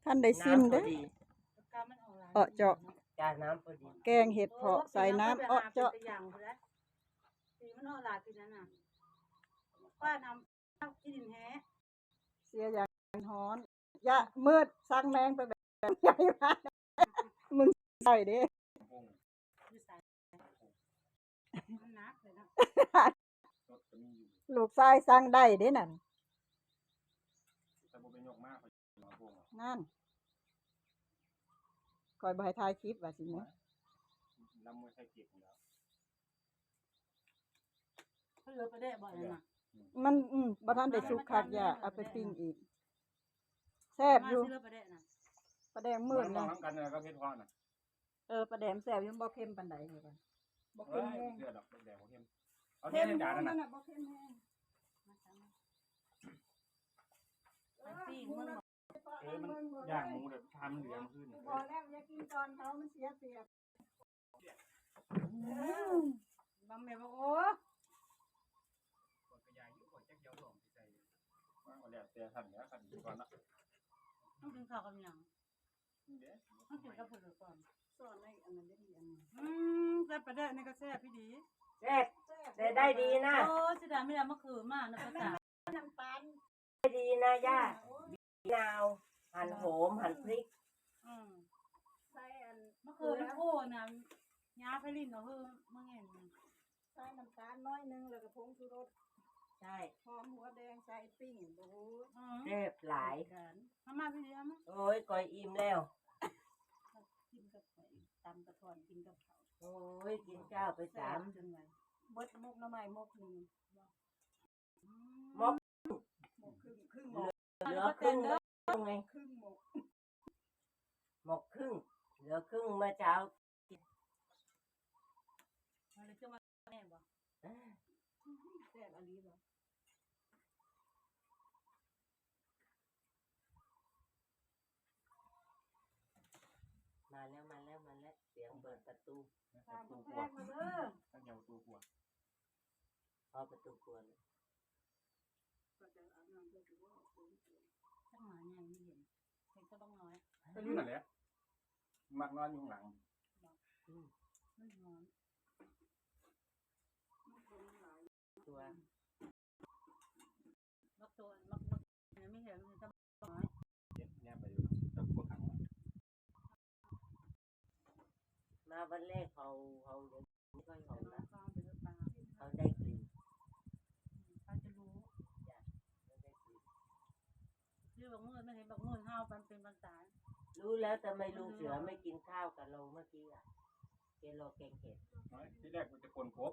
ท่านได้ซิม น้ำพอ เด้อ ดี เจาะ จานน้ำพอดี แกงเห็ดเผาะใส่น้ำเจาะ สีมันเอาหลายปีนั้นน่ะป้าน้ำกินแฮะ เสียอย่างฮ้อนอย่ามืดสร้างแมงไปแบบใหญ่มากมึงใส่เด้ มันนักเลยนะ ลูกชายสร้างได้เด้นั่นนั่นคอยบ่ให้ถ่ายคลิปว่าสิแม่ เขาเหลือไปได้บ่อยนะ มันบ่ทันได้สุกคักอย่าเอาไปปิ้งอีกแซ่บอยู่ เหลือไปได้น่ะ ปลาแดงมืดนะ น้ำกันเนี่ยก็เผ็ดพอน่ะ ปลาแดงแซ่บอยู่บ่เค็มปานใดเลยว่ะบ่เค็มแห้ง เดือดดอกแดงเค็มเอาเทในจานนั่นน่ะ บ่เค็มแห้ง ไปปิ้งมึงบอก มันย่างหมูแบบทานมันเหลืองขึ้น พอแล้วอย่ากินตอนเขามันเสียเปรียบ บางแม่บอกโอ้ แล้วแต่ท่านเนี่ยท่านดูก่อนนะ ต้องกินข้าวกับหยังต้องกินกับเผือกก่อน สอนในอันนั้นได้ดีอันนี้ แซ่บไปได้นี่ก็แซ่บพี่ดี แซ่บแต่ได้ดีนะ โอ้สิดาไม่ได้มะเขือมากนะภาษา น้ำตาล ได้ดีนะย่าบีนาวหั่นโหมหั่นพริก ใส่อัน มะเขือมันโอ้นะยาไปลิ้นเนาะเฮ้ยมึงเห็น ใส่น้ำตาลน้อยนึงแล้วก็ผงชูรส ใช่ หอมหัวแดงใส่ปิ้งโอ้โห แซ่บหลาย มามาพี่ดีเอามา โอ้ยก่อยอิ่มแล้ว กินกับไข่ตำกระทอนกินกับเขา โอ้ยกินข้าวไปสาม จนไง เบิดมุกน้ำไม้มุกนึง มก มุกครึ่งหมก เหลือครึ่งแล้วไง ครึ่งหมก หมกครึ่งเหลือครึ่งเมื่อเช้า มันเลยจะมาแน่บ่ แซ่บอันนี้บ่ มาแล้วเสียงเปิดประตู ตามแพงมาเด้อ ตั้งยาวตัวกลัว เอาประตูกวน ก็จะเอาน้ำไปดูว่า ถ้าหมาใหญ่ไม่เห็นเห็นก็ต้องน้อย ก็รู้นั่นแหละมักนอนอยู่ข้างหลัง ไม่น้อย ตัว มักตัวมักไม่เห็นมันจะน้อย เย็บแนบไปอยู่ตะกั่วขัง มาวันแรกเขายังไม่ค่อยหอม น้อ นะ ยฟังไปด้วยปลา เขาได้กลิ่น ปลาจะรู้ เขาได้กลิ่น ชื่อบักมืดไม่เห็นบักมืดห้าวมันเป็นภาษา รู้แล้วทำไมลุงเสือไม่กินข้าวกับเราเมื่อกี้อ่ะเกโลแกงเห็ด ที่แรกมันจะคนครบ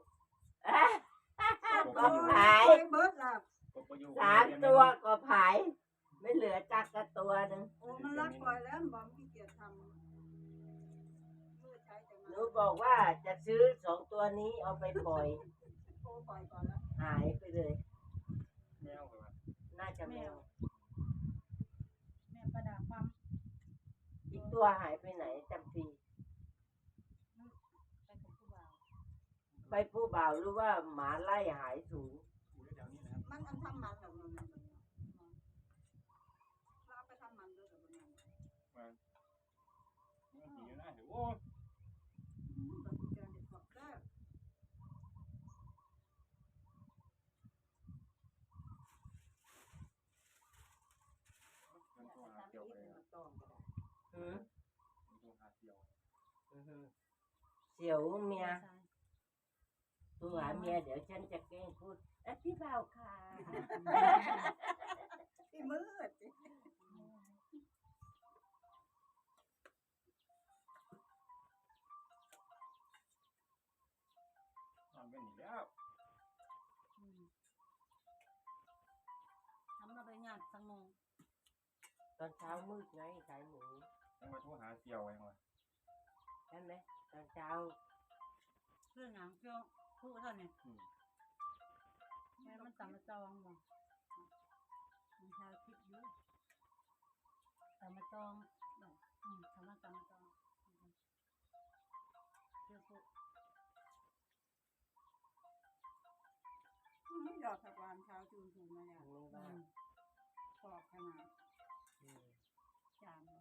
ก็ผาย เบิดล่ะ 3 ตัวก็ผาย ไม่เหลือจักกระตัวหนึ่ง โอ้มันรักปล่อยแล้วบ่มีเกียรติทำมือใช้จัง หนูบอกว่าจะซื้อ2 ตัวนี้เอาไปปล่อย โอ้ปล่อยก่อนแล้ว หายไปเลย แมวเลย น่าจะแมว แม่ประดาความ อีกตัวหายไปไหนจำปี ไปกับผู้บ่าว ไปผู้บ่าวหรือว่าหมาไล่หายสูง อยู่แถวนี้นะครับ มันอันทำมันกับมันเราไปทำมันด้วยกับมัน มันผีนะเดี๋ยวโอ้ แบบแกงเห็ดเผาะแซ่บ มันตัวหาเกี่ยวไปเลย หืม มันตัวหาเกี่ยว เสียวเมียตัวหาเมียเดี๋ยวฉันจะแกล้งพูดพี่บ่าวค่ะ ที่มืด นอนกันอีกแล้ว ทำมาไปงานสังโมง ตอนเช้ามืดไงขายหมู ต้องมาโทรหาเกี่ยวเองวะ ใช่ไหมตอนเช้า เพื่อนหนังเพื่อนผู้เท่านี้แม่มันสั่งมาจองบ่มันชาวคิดเยอะสั่งมาจองสั่งมาจองเพื่อผู้ ไม่ดอกผักหวานเช้าจูนถูกมาอย่าง ไม่ว่า ปอกขนาด อืม จานเลย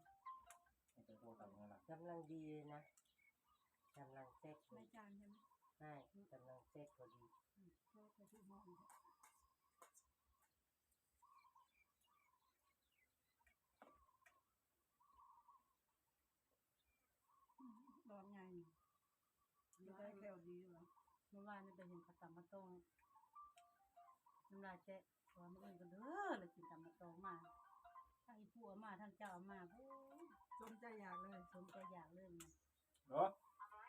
กำลังดีเลยนะกำลังเซ็ตพอ ไม่ ดี จานใช่ไหม ใช่กำลังเซ็ตพอดี ก็ไปที่ห้องดอกไงดูได้แค่ดีเหรอเมื่อวานนี่ไปเห็นเขาตำมะตองน้ำลายแจ๊ะตอนมื่ออื่นก็เด้อเลยกินตำมะตองมาทั้งอีผัวมาทั้งเจ้ามาโอ้สมใจอยากเลยสมใจอยากเลยนะ เนาะ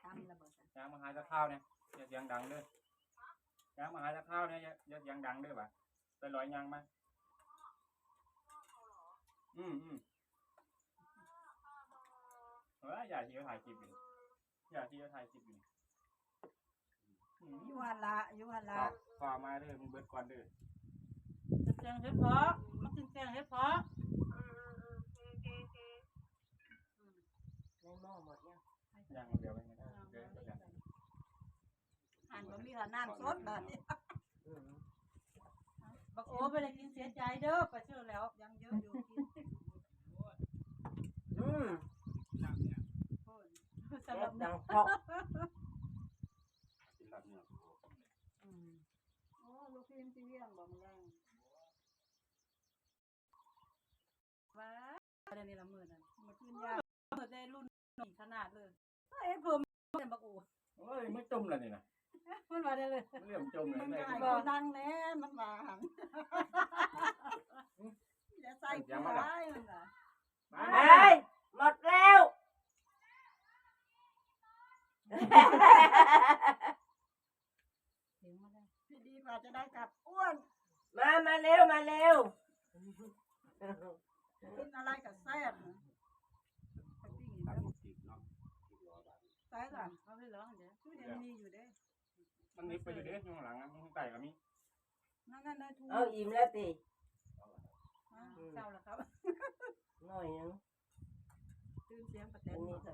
ทำระเบิด ยางมาหาจะข้าวเนี่ยอย่าเสียงดังเด้อยางมาหาจะข้าวเนี่ยอย่าเสียงดังเด้อบ่ะไปลอยยางมาอย่าที่เขาถ่ายคลิปอยู่อย่าที่เขาถ่ายคลิปอยู่ อยู่หันละอยู่หันละ ฝากมาเด้อมึงเบิดก่อนเด้อ แกงเห็ดเพาะมากินแกงเห็ดเพาะ ในหม้อหมดยัง ยางเดียวไปไงเด้อ หันบ่มีหันน้ำสดแบบนี้ บักโอ้ไปเลยกินเสียใจเด้อไปเชื่อแล้วยังเยอะอยู่กิน สำหรับ ดังเพาะ กินแบบนี้ โอ้ลูกพิมพ์ที่เลี้ยงบ่มาแล้ว ว่าเดี๋ยวนี้ละมือนั่น มาขึ้นยา มือได้รุ่นนี่ขนาดเลยเฮ้ยเพิ่มเป็นบักโอ้ โอ้ยไม่จมเลยนี่นะ มันมาได้เลย เรื่องจมเลย มัน ได้ ง่าย บ่ ก็นั่งแน่มันว่าหันอย่าใส่เกลือไว้มันน่ะ เฮ้ยหมดแล้ว เสียงมาได้ พี่ดีกว่าจะได้กลับอ้วน มาเร็วมาเร็ว กินอะไรกับแซ่บนะใส่ล่ะ เขาไม่ร้องเดี๋ยว ตู้เย็นมีอยู่เด้ มันนิบไปอยู่เด้อข้างหลังข้างใต้ก็มี นั่นนั่นได้ทุก เอาอิ่มแล้วติ เจ้าละครับ หน่อยนึง ตื่นเสียงประ อั เต็ น น นี้ก็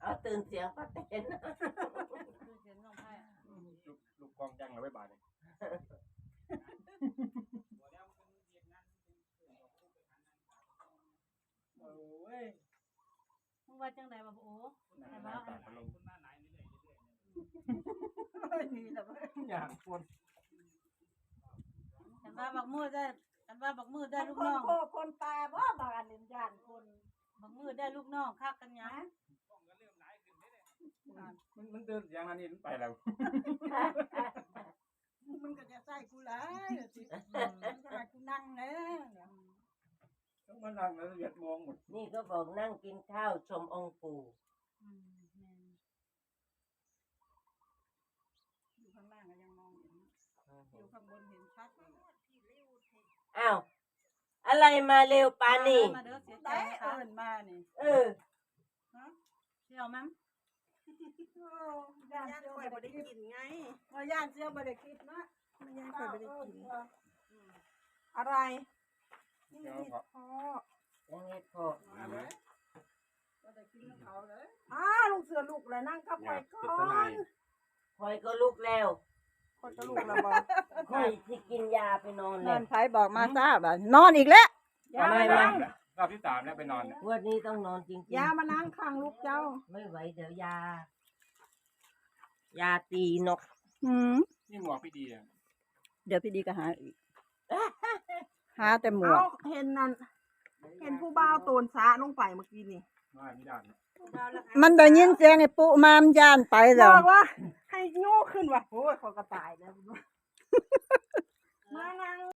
เอาตื่นเสียงป้าเต้น คือเสียงน้องไผ่ ลูกกองจังเอาไว้บาดนี่ โอ้ย มึงว่าจังไดบักโอ้ แต่ว่าตาพัดลม นี่แหละเว้ย อย่างคน ฉันว่าบักมือได้ฉันว่าบักมือได้ลูก คน น้อง โคคนตาบ่บางอันเล่นย่านคน บักมือได้ลูกน้องคักกันยัง มันเดินอย่างนั้นนี่มันไปแล้ว มันก็จะใส่กูหลายสิมันก็ให้กูนั่งแน่ ต้องมานั่งแล้วเหยียดมองหมด นี่ก็บอกนั่งกินข้าวชมองค์ปู่ อยู่ข้างล่างก็ยังมองเห็นอยู่ข้างบนเห็นชัดเลย อ้าวอะไรมาเร็วปานี่ มาเด้อเสียใจ ได้ นะคะ เอิ้นมานี่ เออ เสี่ยวมั้ง ย่านเสียวบ่ได้กินไงว่าย่านเสียวบ่ได้คิดนะมันยังค่อยบ่ได้กินอะไร เดี๋ยวขอ ยังไงพ่อ มาเลยบ่ได้กินกับเขาเลย ลูกเสือลูกเลยนั่งกับไปก่อน คอยก็ลุกแล้ว คนจะลูกแล้วบ่ คอยที่กินยาไปนอน น แล้ อ วน ไผบอกมาทราบอ่ะนอนอีกแล้ว ไม่ไม่ รอบที่3แล้วไปนอนเนี่ย วันนี้ต้องนอนจริง ยามานั่งข้างลูกเจ้า ๆไม่ไหวเดี๋ยวยาตีนก นี่หมวกพี่ดีอ่ะ เดี๋ยวพี่ดีก็หาอีก หาแต่หมว เอา ก เห็นนั่นเห็นผู้บ่าวโตนสาลงไปเมื่อกี้นี่ ไม่ได้เนี่ย มันได้ยินเสียงไอ้ปุ๊มามย่านไป บ แล้ว อกว่าให้โง่ขึ้นว่ะโอ้ยเขาก็ตายแล้ว